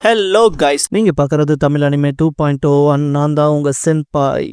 Hello guys, நீங்க பார்க்கறது Tamil anime 2.0 நான் தான் உங்க சென்பாய்.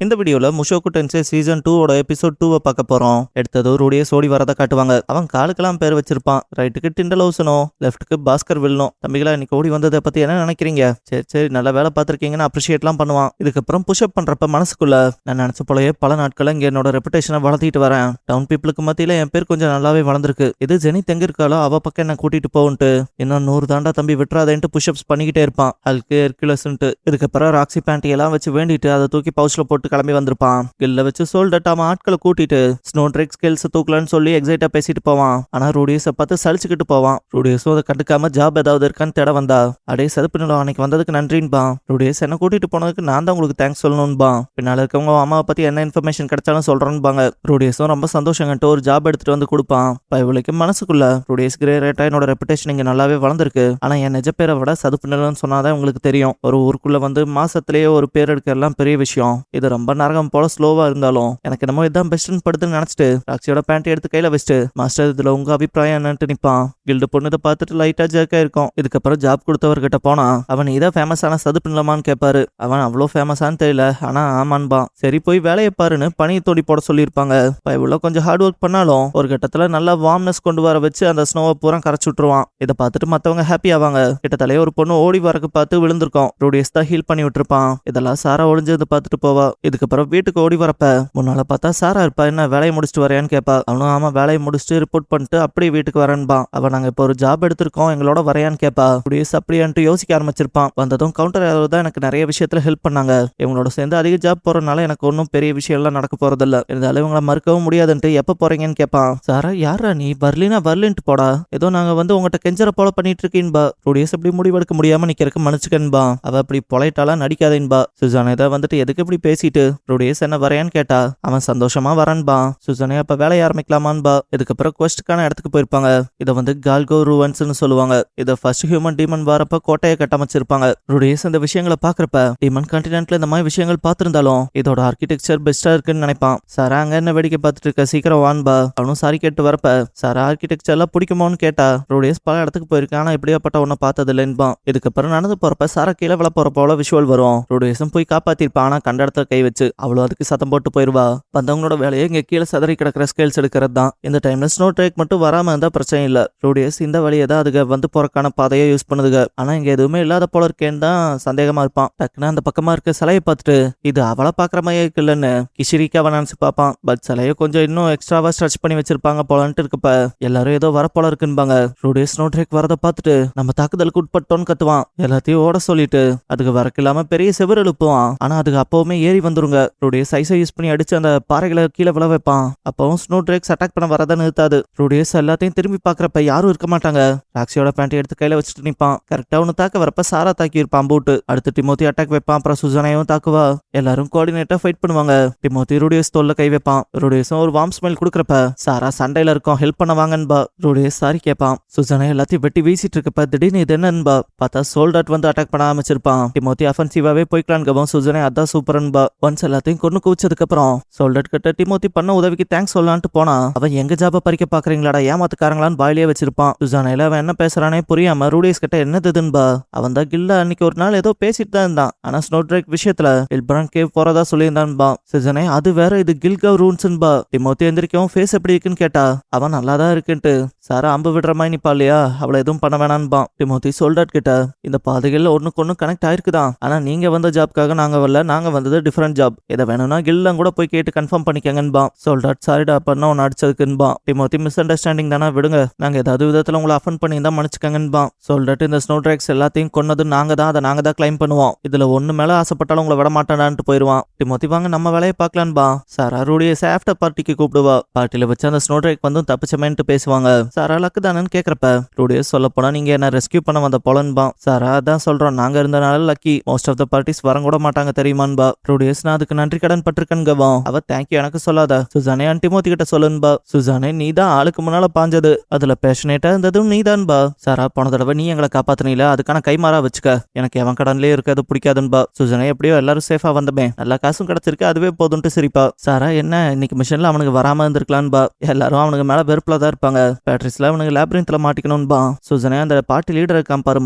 இந்த வீடியோல முஷோகு டென்சே சீசன் 2 எபிசோட் 2 பார்க்க போறோம். எடுத்தது ரூடியே சோடி வரத காட்டுவாங்க. அவன் காலுக்கெல்லாம் பேர் வச்சிருப்பான். ரைட்டுக்கு டிண்டல் ஹவுசனோ, லெஃப்ட்டுக்கு பாஸ்கர் வில்லனோ. தம்பிகளா இன்னைக்கு ஓடி வந்ததை பத்தி என்ன நினைக்கிறீங்க? சரி நல்ல வேலை பார்த்திருக்கீங்கன்னு அப்ரிஷியேட்லாம் பண்ணுவான். இதுக்கப்புறம் புஷ்அப் பண்றப்ப மனசுக்குள்ள நான் நினைச்ச போலயே பல நாட்கள இங்க என்னோட ரெப்புடேஷனை வளர்த்திட்டு வரேன். டவுன் பீப்புளுக்கு மத்தியில என் பேர் கொஞ்சம் நல்லாவே வளர்ந்துருக்கு. இது ஜெனி தெங்க இருக்காளோ அவ பக்கம் என்ன கூட்டிட்டு போவுன்ட்டு இன்னும் 100 தாண்டா தம்பி விட்டுறாதேன்ட்டு புஷ்அப்ஸ் பண்ணிக்கிட்டே இருப்பான். ஹல்கு ஹெர்குலஸ்ன்ட்டு. இதுக்கப்புறம் ராக்ஸி பேண்டி எல்லாம் வச்சு வேண்டிட்டு அதை தூக்கி பவுச்ல போட்டு கிளம்பி வந்திருப்பான். கில்ல வச்சு சோல்டட் அவன் ஆட்களை கூட்டிட்டு ஸ்னோட்ரெக் ஸ்கில்ஸ் தூக்கலன்னு சொல்லி எக்ஸைட்டா பேசிட்டு போவான். ஆனா ரூடியஸை பார்த்து சலிச்சுக்கிட்டு போவான். ரூடியஸும் அதை கண்டுக்காம ஜாப் ஏதாவது இருக்கான்னு தேட வந்தா. அடே சதுப்பு நிலம் அன்னைக்கு வந்ததுக்கு நன்றின்பான். ரூடியஸ் என்ன கூட்டிட்டு போனதுக்கு நான் தான் உங்களுக்கு தேங்க்ஸ் சொல்லணும்பான். பின்னால இருக்கவங்க அம்மாவை பத்தி என்ன இன்ஃபர்மேஷன் கிடைச்சாலும் சொல்றேன்பாங்க. ரூடியஸும் ரொம்ப சந்தோஷம் கண்டு ஒரு ஜாப் எடுத்துட்டு வந்து கொடுப்பான். இவளுக்கு மனசுக்குள்ள ரூடியஸ் கிரேட்டா என்னோட ரெப்புடேஷன் இங்க நல்லாவே வளர்ந்துருக்கு. ஆனா என் நிஜ பேரை விட சதுப்பு நிலம்னு சொன்னாதான் உங்களுக்கு தெரியும். ஒரு ஊருக்குள்ள வந்து மாசத்திலேயே ஒரு பேர் எடுக்கலாம் பெரிய விஷயம். இது ரொம்ப நரகம் போல ஸ்லோவா இருந்தாலும் எனக்கு என்னமோ இதான் பெஸ்ட்னு படுத்துன்னு நினைச்சிட்டு ராக்ஸியோட பேண்ட் எடுத்து கையில வச்சுட்டு மாஸ்டர் இதுல உங்க அபிப்பிராயம் என்னன்ட்டு நிப்பான். கில்டு பொண்ணு இதை பார்த்துட்டு லைட்டா ஜர்க்கா இருக்கும். இதுக்கப்புறம் ஜாப் கொடுத்தவர்கிட்ட போனா அவன் இதான் ஃபேமஸான சதுப்பு நிலமான்னு கேட்பாரு. அவன் அவ்வளோ ஃபேமஸான்னு தெரியல, ஆனா ஆமான்பான். சரி போய் வேலையை பாருன்னு பனியை தோண்டி போட சொல்லியிருப்பாங்க. இவ்வளோ கொஞ்சம் ஹார்ட் ஒர்க் பண்ணாலும் ஒரு கட்டத்துல நல்லா வார்ம்னஸ் கொண்டு வர வச்சு அந்த ஸ்னோவை பூரா கரைச்சு விட்டுருவான். இதை பார்த்துட்டு மத்தவங்க ஹாப்பி ஆவாங்க. கிட்டத்தலையே ஒரு பொண்ணு ஓடி வரக்கு பார்த்து விழுந்திருக்கோம். ரூடியஸ் தான் ஹீல் பண்ணி விட்டுருப்பான். இதெல்லாம் சாரா ஒளிஞ்சது பார்த்துட்டு போவா. இதுக்கப்புறம் வீட்டுக்கு ஓடி வரப்ப முன்னால பார்த்தா சாரா இருப்பா. என்ன வேலையை முடிச்சுட்டு வரையான்னு கேட்பா. அவனும் ஆமா வேலையை முடிச்சுட்டு ரிப்போர்ட் பண்ணிட்டு அப்படியே வீட்டுக்கு வரேன்பா. அவன் நாங்க இப்போ ஒரு ஜாப் எடுத்திருக்கோம் எங்களோட வரையான்னு கேட்பா. ரூடியஸ் அப்படியான்ட்டு யோசிக்க ஆரம்பிச்சிருப்பான். வந்ததும் கவுண்டர் யாராவது தான் எனக்கு நிறைய விஷயத்துல ஹெல்ப் பண்ணாங்க. இவங்களோட சேர்ந்து அதிக ஜாப் போறதுனால எனக்கு ஒன்றும் பெரிய விஷயம் எல்லாம் நடக்க போறதில்ல. இருந்தாலும் இவங்களை மறுக்கவும் முடியாதுன்ட்டு எப்ப போறீங்கன்னு கேட்பான். சாரா யாரா நீ வரலினா வரலின்ட்டு போடா, ஏதோ நாங்க வந்து உங்ககிட்ட கெஞ்சர போல பண்ணிட்டு இருக்கீன்பா. ரூடியஸ் அப்படி முடிவெடுக்க முடியாம நிக்கிறதுக்கு மன்னிச்சுக்கன்பா. அவ அப்படி பொலைட்டாலா நடிக்காதேன்பா. சுசானே தான் வந்துட்டு எதுக்கு இப்படி பேசிட்டு ரூடியஸ் என்ன வரையான்னு கேட்டா அவன் சந்தோஷமா வரன்பா. சுசானே அப்ப வேலையை ஆரம்பிக்கலாமான்பா. இதுக்கப்புறம் குவெஸ்டுக்கான இடத்துக்கு போயிருப்பாங்க. இதை வந்து கால்கோ ரூவன்ஸ்னு சொல்லுவாங்க. இதை ஃபர்ஸ்ட் ஹியூமன் டீமன் வரப்ப கோட்டையை கட்டமைச்சிருப்பாங்க. ரூடியஸ் இந்த விஷயங்களை பாக்குறப்ப டீமன் கான்டினென்ட்ல இந்த மாதிரி விஷயங்கள் பார்த்திருந்தாலும் இதோட ஆர்கிடெக்சர் பெஸ்டா இருக்குன்னு நினைப்பான். சாரா அங்க என்ன வேடிக்கை பார்த்துட்டு இருக்க, சீக்கிரம் வான்பா. அவனும் சாரி கேட்டு வரப்ப சாரா ஆர்கிடெக்சர்லாம் பிடிக்குமோன்னு கேட்டா ரூடியஸ் பல இடத்துக்கு போயிருக்கான். ஆனா இப்படியாப்பட்ட ஒன்ன பார்த்தது இல்லைன்பான். இதுக்கப்புறம் நடந்து போறப்ப சாரா கீழே விழ போற போல விஷுவல் வரும். ரூடியஸும் போய் காப்பாத்திருப்பான். ஆனா கண்ட இடத்துல கை வச்சு அவ்வளவு அதுக்கு சத்தம் போட்டு போயிருவா. வந்தவங்களோட வேலையை இங்க கீழே சதறி கிடக்கிற ஸ்கேல்ஸ் எடுக்கிறது தான். இந்த டைம்ல ஸ்னோ ட்ரேக் மட்டும் வராம இருந்தா பிரச்சனை இல்ல. ரூடியஸ் இந்த வழியை தான் அதுக்கு வந்து போறக்கான பாதையை யூஸ் பண்ணுதுங்க. ஆனா இங்க எதுவுமே இல்லாத போல இருக்கேன்னு தான் சந்தேகமா இருப்பான். டக்குன்னு அந்த பக்கமா இருக்க சிலையை பார்த்துட்டு இது அவளை பாக்குற மாதிரி இருக்குல்லன்னு கிஷிரிக்கு அவன் நினைச்சு பார்ப்பான். பட் சிலையை கொஞ்சம் இன்னும் எக்ஸ்ட்ராவா ஸ்ட்ரெச் பண்ணி வச்சிருப்பாங்க போலன்ட்டு இருக்கப்ப எல்லாரும் ஏதோ வர போல இருக்குன்பாங்க. ரூடியஸ் ஸ்னோ ட்ரேக் வரதை பார்த்துட்டு நம்ம தாக்குதலுக்கு உட்பட்டோன்னு கத்துவான். எல்லாத்தையும் ஓட சொல்லிட்டு அதுக்கு வரக்கு இல்லாம பெரிய செவர் எழுப்புவான். ஆனா அதுக்கு அப்பவுமே ஏறி வந்துருங்க. ரூடியஸ் ஐஸை யூஸ் பண்ணி அடிச்சு அந்த பாறைகளை கீழே விழ வைப்பான். அப்பவும் ஸ்னோ ட்ரேக்ஸ் அட்டாக் பண்ண வரதை நிறுத்தாது. ரூடியஸ் எல்லாத்தையும் திரும்பி பாக்குறப்ப யாரும் இருக்க மாட்டாங்க. ராக்ஸியோட பேண்ட் எடுத்து கையில வச்சுட்டு நிப்பான். கரெக்டா ஒன்னு தாக்க வரப்ப சாரா தாக்கி இருப்பான் பூட்டு. அடுத்து டிமோத்தி அட்டாக் வைப்பான். அப்புறம் சுசானையும் தாக்குவா. எல்லாரும் கோஆர்டினேட்டா ஃபைட் பண்ணுவாங்க. டிமோத்தி ரூடியஸ் தோல்ல கை வைப்பான். ரூடியஸும் ஒரு வார்ம் ஸ்மெல் கொடுக்குறப்ப சாரா சண்டையில இருக்கும் ஹெல்ப் பண்ண வாங்கன்பா. ரூடியஸ் சாரி கேட்பான். சுசானை எல்லாத்தையும் வெட்டி வீசிட்டு இருக்கப்ப திடீர்னு இது என்னன்பா பார்த்தா சோல்டாட் வந்து அட்டாக் பண்ண ஆரம்பிச்சிருப்பான். டிமோத்தி அஃபென்சிவாவே போய்க்கலான்கவும் சுசானை அதான் சூப்பர்ன்பா. ஒன்ஸ் எல்லாத்தையும் கொண்டு குவிச்சதுக்கு அப்புறம் சோல்டட் கிட்ட டிமோத்தி பண்ண உதவிக்கு தேங்க்ஸ் சொல்லலான்ட்டு போனா அவன் எங்க ஜாப பறிக்க பாக்குறீங்களாடா ஏமாத்துக்காரங்களான்னு வாயிலே வச்சிருப்பான். சுசானையில அவன் என்ன பேசுறானே புரியாம ரூடியஸ் கிட்ட என்னதுன்பா. அவன் தான் கில்ல அன்னைக்கு ஒரு நாள் ஏதோ பேசிட்டு தான் இருந்தான். ஆனா ஸ்னோ ட்ரேக் விஷயத்துல இல்பரான் கேவ் போறதா சொல்லியிருந்தான்பா. சுசானே அது வேற, இது கில்கவ் ரூன்ஸ்ன்பா. டிமோத்தி எந்திரிக்கவும் ஃபேஸ் எப்படி இருக்குன்னு கேட்டா அவன் நல்லாதான் இருக்குன்ட்டு சாரா அம்பு விடுற மாதிரி நிப்பா இல்லையா, அவளை எதுவும் பண்ண வேணான்பான். டிமோத்தி சோல்டட் கிட்ட இந்த பாதைகள்ல ஒண்ணுக்கு ஒண்ணு கனெக்ட் ஆயிருக்குதான். ஆனா நீங்க வந்த ஜாப்காக நாங்க வரல, நாங்க வந்தது டிஃபரெண்ட் ஜாப். இதை வேணும்னா கில்லாம் கூட போய் கேட்டு கன்ஃபார்ம் பண்ணிக்கங்கன்பான். சோல்டட் சாரிடா பண்ண ஒன்னு அடிச்சதுக்குன்பான். டிமோத்தி மிஸ் அண்டர்ஸ்டாண்டிங் தானே, விடுங்க, நாங்க ஏதாவது விதத்துல உங்களை அஃபன் பண்ணி தான் மன்னிச்சுக்கங்கன்பான். சோல்டட் இந்த ஸ்னோ ட்ராக்ஸ் எல்லாத்தையும் கொன்னது நாங்க தான், அதை நாங்க தான் கிளைம் பண்ணுவோம். இதுல ஒண்ணு மேல ஆசைப்பட்டாலும் உங்களை விட மாட்டான்ட்டு போயிருவான். டிமோத்தி வாங்க நம்ம வேலையை பார்க்கலான்பா. சாரா ரூடியஸ் ஆஃப்டர் பார்ட்டிக்கு கூப்பிடுவா. பார்ட்டில வச்சு அந்த ஸ்னோ ட்ராக் வந்து தப்பிச்சமேன்ட்டு பேசுவாங்க. சாரா லக்கு தானன்னு கேக்குறப்ப ரூடியஸ் சொல்ல போனா நீங்க என்ன ரெஸ்கியூ பண்ண வந்த போலன்பான். சாரா அதான் சொல்றோம், நாங்க இருந்தனால lucky, most of the parties வர கூட மாட்டாங்க தெரியுமான்பா. ரூடியஸ் ரூடியஸ் நான் அதுக்கு நன்றி கடன் பட்டிருக்கேன்கவும் அவ தேங்க்யூ எனக்கு சொல்லாத சுசானே டிமோத்தி கிட்ட சொல்லுன்பா சுசானே நீ தான் ஆளுக்கு முன்னால பாஞ்சது அதுல பேஷனேட்டா இருந்ததும் நீதான்பா சாரா போன தடவை நீ எங்களை காப்பாத்தினீல அதுக்கான கைமாறா வச்சுக்க எனக்கு எவன் கடன்லயே இருக்கிறது பிடிக்காதுன்பா சுசானே எப்படியோ எல்லாரும் சேஃபா வந்தமே நல்லா காசும் கிடைச்சிருக்கு அதுவே போதும்ட்டு சிரிப்பா சாரா என்ன இன்னைக்கு மிஷன்ல அவனுக்கு வராம இருந்திருக்கலான்பா எல்லாரும் அவனுக்கு மேல வெறுப்புல தான் இருப்பாங்க பேட்ரிஸ்ல அவனுக்கு லேப்ரின்த்ல மாட்டிக்கணும்பா சுசானே அந்த பார்ட்டி லீடர் இருக்கான் பாரு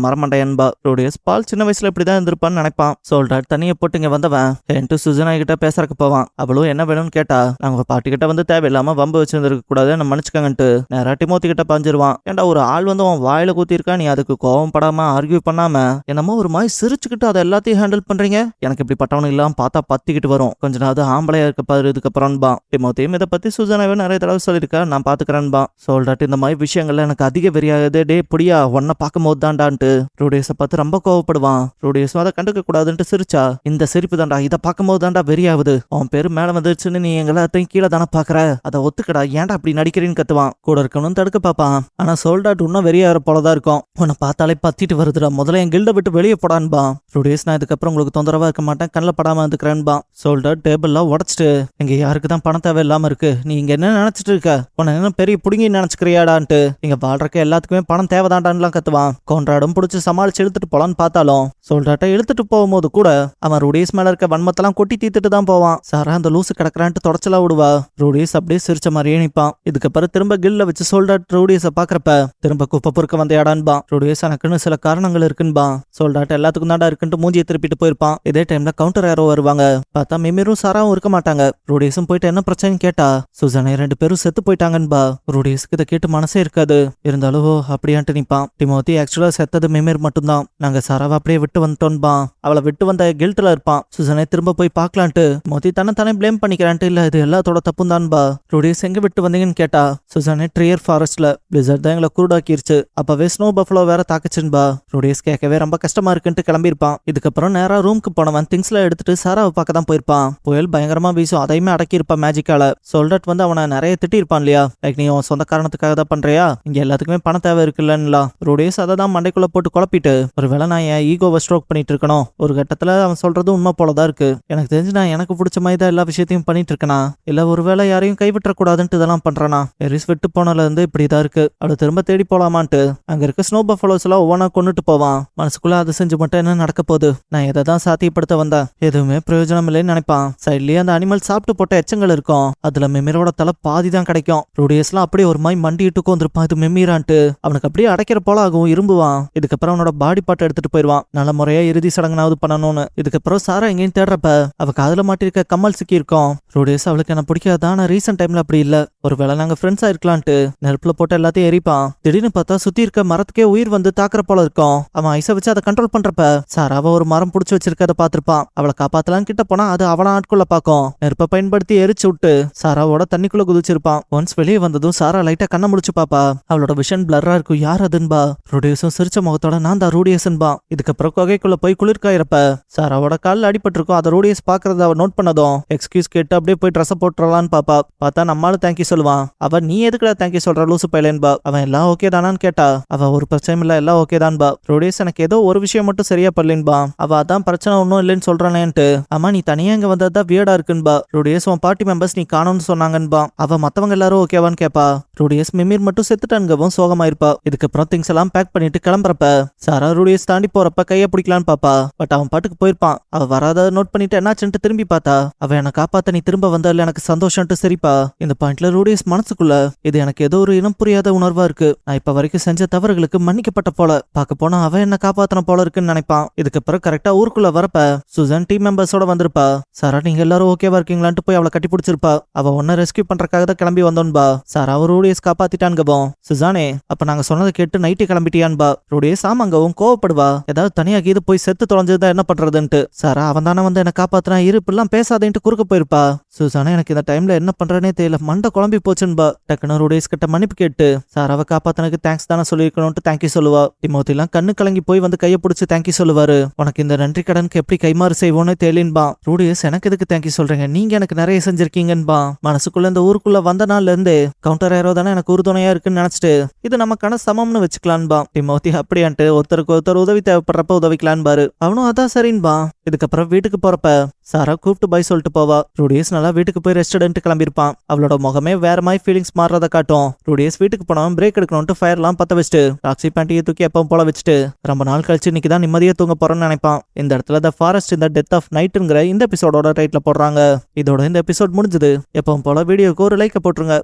மரமண்டையன்பா ரூடியஸ் பால் சின்ன வயசுல இப்படிதான் இருந்திருப்பான்னு நினைப்பான் சோல்டாட் தனியை போட்டு இங்க வந்தவன் என்ட்டு சுசானா கிட்ட பேசறக்கு போவான் அவளும் என்ன வேணும்னு கேட்டா நாங்க பாட்டி கிட்ட வந்து தேவையில்லாம வம்பு வச்சிருந்திருக்க கூடாது நம்ம மன்னிச்சுக்கங்கன்ட்டு நேரா டிமோத்தி கிட்ட பாஞ்சிருவான் ஏன்டா ஒரு ஆள் வந்து அவன் வாயில கூத்திருக்கா நீ அதுக்கு கோவம் படாம ஆர்கியூ பண்ணாம என்னமோ ஒரு மாதிரி சிரிச்சுக்கிட்டு அதை எல்லாத்தையும் ஹேண்டில் பண்றீங்க எனக்கு இப்படி பட்டவனு இல்லாம பார்த்தா பத்திக்கிட்டு வரும் கொஞ்ச நாள் ஆம்பளையா இருக்க பாரு இதுக்கப்புறம்பா டிமோத்தியும் இதை பத்தி சுசானாவே நிறைய தடவை சொல்லியிருக்கா நான் பாத்துக்கிறேன்பா சோல்டாட் இந்த மாதிரி விஷயங்கள்ல எனக்கு அதிக வெறியாகுது டே புடியா உன்னை பார்க்கும் போது தாண்டான்ட்டு ரூடியஸை பார்த்து ரொம்ப கோவப்படுவான் ரூடியஸும் அதை கண்டுக்க கூடாதுன்ட்டு சிரிச்சா இந்த சிரிப்பு தாண்டா இதை பார்க்கும் போது தாண்டா வெறியாகுது அவன் பேரு மேல வந்துருச்சுன்னு நீ எல்லாத்தையும் கீழே தானே பாக்குற அதை ஒத்துக்கடா ஏன்டா அப்படி நடிக்கிறேன்னு கத்துவான் கூட இருக்கணும்னு தடுக்க பாப்பான் ஆனா சோல்டாட் இன்னும் வெறியாகிற போலதான் இருக்கும் உன்னை பார்த்தாலே பத்திட்டு வருதுடா முதல்ல என் கில்ட விட்டு வெளியே போடான்பா ரூடியஸ் நான் இதுக்கப்புறம் உங்களுக்கு தொந்தரவா இருக்க மாட்டேன் கண்ணில் படாம இருந்துக்கிறேன்பா சோல்டாட் டேபிள்லாம் உடச்சிட்டு இங்க யாருக்கு தான் பணம் தேவை இல்லாம இருக்கு நீ இங்க என்ன நினைச்சிட்டு இருக்க உன்னை என்ன பெரிய புடுங்கி நினைச்சுக்கிறியாடான்ட்டு இங்க வாழ்றக்க எல்லாத்துக்குமே பணம் தேவைதாண்டான்லாம் கத்துவான் கோன்றாடும் பிடிச்சி சமாளிச்சு இழுத்துட்டு போலான்னு பார்த்தாலும் சோல்டாட்டை இழுத்துட்டு போகும்போது கூட அவன் ரூடியஸ் மேல இருக்க வன்மத்தெல்லாம் கொட்டி தீத்துட்டு தான் போவான் சாரா அந்த லூசு கிடக்குறான்ட்டு தொடச்சலா விடுவா ரூடியஸ் அப்படியே சிரிச்ச மாதிரியே நிப்பான் இதுக்கப்புறம் திரும்ப கில்ல வச்சு சோல்டாட் ரூடியஸை பாக்குறப்ப திரும்ப குப்பை பொறுக்க வந்த இடான்பா ரூடியஸ் எனக்குன்னு சில காரணங்கள் இருக்குன்பா சோல்டாட் எல்லாத்துக்கும் தாண்டா இருக்குன்ட்டு மூஞ்சியை திருப்பிட்டு போயிருப்பான் இதே டைம்ல கவுண்டர் யாரோ வருவாங்க பார்த்தா மிமிரும் சாராவும் இருக்க மாட்டாங்க ரூடியஸும் போயிட்டு என்ன பிரச்சனைன்னு கேட்டா சுசானே 2 பேரும் செத்து போயிட்டாங்கன்பா ரூடியஸ்க்கு இதை கேட்டு மனசே இருக்காது இருந்தாலும் அப்படியான்ட்டு நிப்பான் டிமோத்தி ஆக்சுவலா செத்தது மிமிர் மட்டும்தான் நாங்க சாராவை அப்படியே விட்டு வந்துட்டோன்பா அவளை விட்டு வந்த கில்ட்ல இருப்பான் சுசானே திரும்ப போய் பாக்கலான்ட்டு மோதி தானே பிளேம் பண்ணிக்கிறான்ட்டு இல்ல இது எல்லாத்தோட தப்பும் தான்பா ரூடியஸ் எங்க விட்டு வந்தீங்கன்னு கேட்டா சுசானே ட்ரியர் ஃபாரஸ்ட்ல பிளிசர்ட் தான் எங்களை குருடாக்கிருச்சு அப்பவே ஸ்னோ பஃபலோ வேற தாக்குச்சுன்பா ரூடியஸ் கேட்கவே ரொம்ப கஷ்டமா இருக்குன்ட்டு கிளம்பியிருப்பான் இதுக்கப்புறம் நேரா ரூமுக்கு போனவன் திங்ஸ்ல எடுத்துட்டு சாராவை பார்க்க தான் போயிருப்பான் புயல் பயங்கரமா வீசும் அதையுமே அடக்கியிருப்பான் மேஜிக்கால சோல்டட் வந்து அவனை நிறைய திட்டிருப்பான் இல்லையா லைக் நீ உன் சொந்த காரணத்துக்காக தான் பண்றியா இங்க எல்லாத்துக்குமே பணம் தேவை இருக்குல்லன்னுலாம் ரூடியஸ் அதை தான் மண்டைக்குள்ள போட்டு குழப்பிட்டு ஒருவேளை நான் என் ஈகோவை ஸ்ட்ரோக் பண்ணிட்டு இருக்கணும் ஒரு கட்டத்துல அவன் சொல்றது உண்மை போலதான் இருக்கு எனக்கு தெரிஞ்சு நான் எனக்கு பிடிச்ச மாதிரி தான் எல்லா விஷயத்தையும் பண்ணிட்டு இருக்கனா இல்ல ஒருவேளை யாரையும் கைவிட்ட கூடாதுன்ட்டு இதெல்லாம் பண்றானா எரிஸ் விட்டு போனல இருந்து இப்படிதான் இருக்கு அவளை திரும்ப தேடி போலாமான்ட்டு அங்க இருக்க ஸ்னோ பஃபலோஸ் எல்லாம் ஒவ்வொன்னா கொண்டுட்டு போவான் மனசுக்குள்ள அதை செஞ்சு மட்டும் என்ன நடக்க போகுது நான் எதை தான் சாத்தியப்படுத்த வந்தேன் எதுவுமே பிரயோஜனம் இல்லைன்னு நினைப்பான் சைட்லயே அந்த அனிமல் சாப்பிட்டு போட்ட எச்சங்கள் இருக்கும் அதுல மெமீரோட தலை பாதி தான் கிடைக்கும் ரூடியஸ்லாம் அப்படியே ஒரு மாதிரி மண்டிட்டு வந்திருப்பான் இது மெமீரான்ட்டு அவனுக்கு அப்படியே அடைக்கிற போல ஆகும் இரும்புவான் இதுக்கப்புறம் அவனோட பாடி பார்ட் எடுத்துட்டு போயிடுவான் நல்ல முறையா இறுதி சடங்குனாவது பண்ணணும்னு இதுக்கப்புறம் சாரா எங்கேயும் தேடுறப்ப அவ காதுல மாட்டிருக்க கம்மல் சிக்கி இருக்கும் ரூடியஸ் அவளுக்கு என்ன பிடிக்காதா ஆனா ரீசன்ட் டைம்ல அப்படி இல்ல ஒருவேளை நாங்க ஃப்ரெண்ட்ஸா இருக்கலான்ட்டு நெருப்புல போட்டு எல்லாத்தையும் எரிப்பான் திடீர்னு பார்த்தா சுத்தி இருக்க மரத்துக்கே உயிர் வந்து தாக்குற போல இருக்கும் அவன் ஐஸை வச்சு அதை கண்ட்ரோல் பண்றப்ப சாராவை ஒரு மரம் புடிச்சு வச்சிருக்கத பாத்திருப்பான் அவளை காப்பாத்தலான்னு கிட்ட போனா அது அவள ஆட்குள்ள பாக்கும் நெருப்பை பயன்படுத்தி எரிச்சு விட்டு சாராவோட தண்ணிக்குள்ள குதிச்சிருப்பான் ஒன்ஸ் வெளியே வந்ததும் சாரா லைட்டா கண்ண முடிச்சு பாப்பா அவளோட விஷன் பிளர்ரா இருக்கும் யார் அதுன்பா ரூடியஸும் சிரிச்ச முகத்தோட நான் தான் ரூடியஸ்ன்பா இதுக்கப்புறம் குகைக்குள்ள போய் குளிர்காயிரப்ப சாராவோட காலில் அடிபட்டிருக்கும் அதை ரூடியஸ் பாக்குறத அவ நோட் பண்ணதும் எக்ஸ்கியூஸ் கேட்டு அப்படியே போய் ட்ரெஸ் போட்டுறலான்னு பாப்பா பார்த்தா நம்மளால தேங்க்யூ சொல்லுவான் அவ நீ எதுக்குடா தேங்க்யூ சொல்ற லூசு பையலேன்பா அவன் எல்லாம் ஓகே தானான்னு கேட்டா அவ ஒரு பிரச்சனை இல்ல எல்லாம் ஓகே தான்பா ரூடியஸ் எனக்கு ஏதோ ஒரு விஷயம் மட்டும் சரியா படலின்பா அவ அதான் பிரச்சனை ஒன்னும் இல்லைன்னு சொல்றானேன்ட்டு அம்மா நீ தனியா இங்க வந்ததுதான் வியர்டா இருக்குன்பா ரூடியஸ் உன் பார்ட்டி மெம்பர்ஸ் நீ காணும்னு சொன்னாங்கன்பா அவ மத்தவங்க எல்லாரும் ஓகேவான்னு கேப்பா ரூடியஸ் மிமிர் மட்டும் செத்துட்டான்கவும் சோகமாயிருப்பா இதுக்கப்புறம் திங்ஸ் எல்லாம் பேக் பண்ணிட்டு கிளம்புறப்ப சாரா ரூடியஸ் தாண்டி போறப்ப கைய பிடிக்கலான்னு பாப்பா பட் அவன் பாட்டுக்கு போயிருப்பான் அவ வராத நோட் பண்ணிட்டு என்னாச்சுன்ட்டு திரும்பி பார்த்தா அவ என்ன காப்பாத்த நீ திரும்ப வந்தால எனக்கு சந்தோஷம்ட்டு சரிப்பா இந்த பாயிண்ட்ல ரூடியஸ் மனசுக்குள்ள இது எனக்கு ஏதோ ஒரு இனம் புரியாத உணர்வா இருக்கு நான் இப்ப வரைக்கும் செஞ்ச தவறுகளுக்கு மன்னிக்கப்பட்ட போல பார்க்க போனா அவ என்ன காப்பாத்தன போல இருக்குன்னு நினைப்பான் இதுக்கப்புறம் கரெக்டா ஊருக்குள்ள வரப்ப சுசன் டீம் மெம்பர்ஸோட வந்திருப்பா சாரா நீங்க எல்லாரும் ஓகேவா இருக்கீங்களான்ட்டு போய் அவளை கட்டி பிடிச்சிருப்பா அவ ஒன்ன ரெஸ்கியூ பண்றதுக்காக தான் கிளம்பி வந்தோன்பா சாரா ரூடியஸ் காப்பாத்திட்டான்கவும் சுசானே அப்ப நாங்க சொன்னதை கேட்டு நைட்டு கிளம்பிட்டியான்பா ரூடியஸ் ஆமாங்கவும் கோவப்படுவா ஏதாவது தனியா கீது போய் செத்து தொலைஞ்சதுதான் என்ன பண்றதுன்ட்டு சாரா அவன் தானே வந்து என்ன காப்பாத்தினா இருப்பெல்லாம் பேசாதேன்ட்டு குறுக்க போயிருப்பா சுசானே எனக்கு இந்த டைம்ல என்ன பண்றேனே தெரியல மண்டை குழம்பி போச்சுன்பா டக்குனு ரூடியஸ் கிட்ட மன்னிப்பு கேட்டு சாராவை காப்பாத்தனுக்கு தேங்க்ஸ் தானே சொல்லிருக்கணும்ட்டு தேங்க்யூ சொல்லுவா டிமோத்தி எல்லாம் கண்ணு கலங்கி போய் வந்து கையை பிடிச்சு தேங்க்யூ சொல்லுவாரு உனக்கு இந்த நன்றி கடனுக்கு எப்படி கைமாறு செய்வோன்னு தெரியலன்பா ரூடியஸ் எனக்கு எதுக்கு தேங்க்யூ சொல்றீங்க நீங்க எனக்கு நிறைய செஞ்சிருக்கீங்கன்பா மனசுக்குள்ள இந்த ஊருக்குள்ள வந்த நாள்ல இருந்து கவுண்டர் ஏரோ தானே எனக்கு உறுதுணையா இருக்குன்னு நினைச்சிட்டு இது நமக்கான சமம்னு வச்சுக்கலான்பா டிமோத்தி அப்படியான்ட்டு ஒருத்தருக்கு ஒருத்தர் உதவி தேவைப்படுறப்ப உதவிக்கலான்பாரு அவனும் அதான் சரின்பா இதுக்கப்புறம் வீட்டுக்கு போறப்ப சாரா கூப்பிட்டு பை சொல்லிட்டு போவா. ரூடியஸ் நல்லா வீட்டுக்கு போய் ரெஸ்டாரண்ட் கிளம்பிருப்பான். அவளோட முகமே வேற மாதிரி ஃபீலிங்ஸ் மாறத காட்டும். ரூடியஸ் வீட்டுக்கு போனவன் பிரேக் எடுக்கணும்ட்டு ஃபயர்லாம் பத்த வச்சுட்டு ராக்ஸி பேண்டியை தூக்கி எப்பவும் போல வச்சுட்டு ரொம்ப நாள் கழிச்சு இன்னைக்கு தான் நிம்மதியா தூங்க போறோம்னு நினைப்பான். இந்த இடத்துல த ஃபாரஸ்ட் இந்த டெத் ஆஃப் நைட்ங்கிற இந்த எபிசோடோட டைட்டில் போடுறாங்க. இதோட இந்த எபிசோட் முடிஞ்சது. எப்பவும் போல வீடியோக்கு ஒரு லைக் போட்டுருங்க.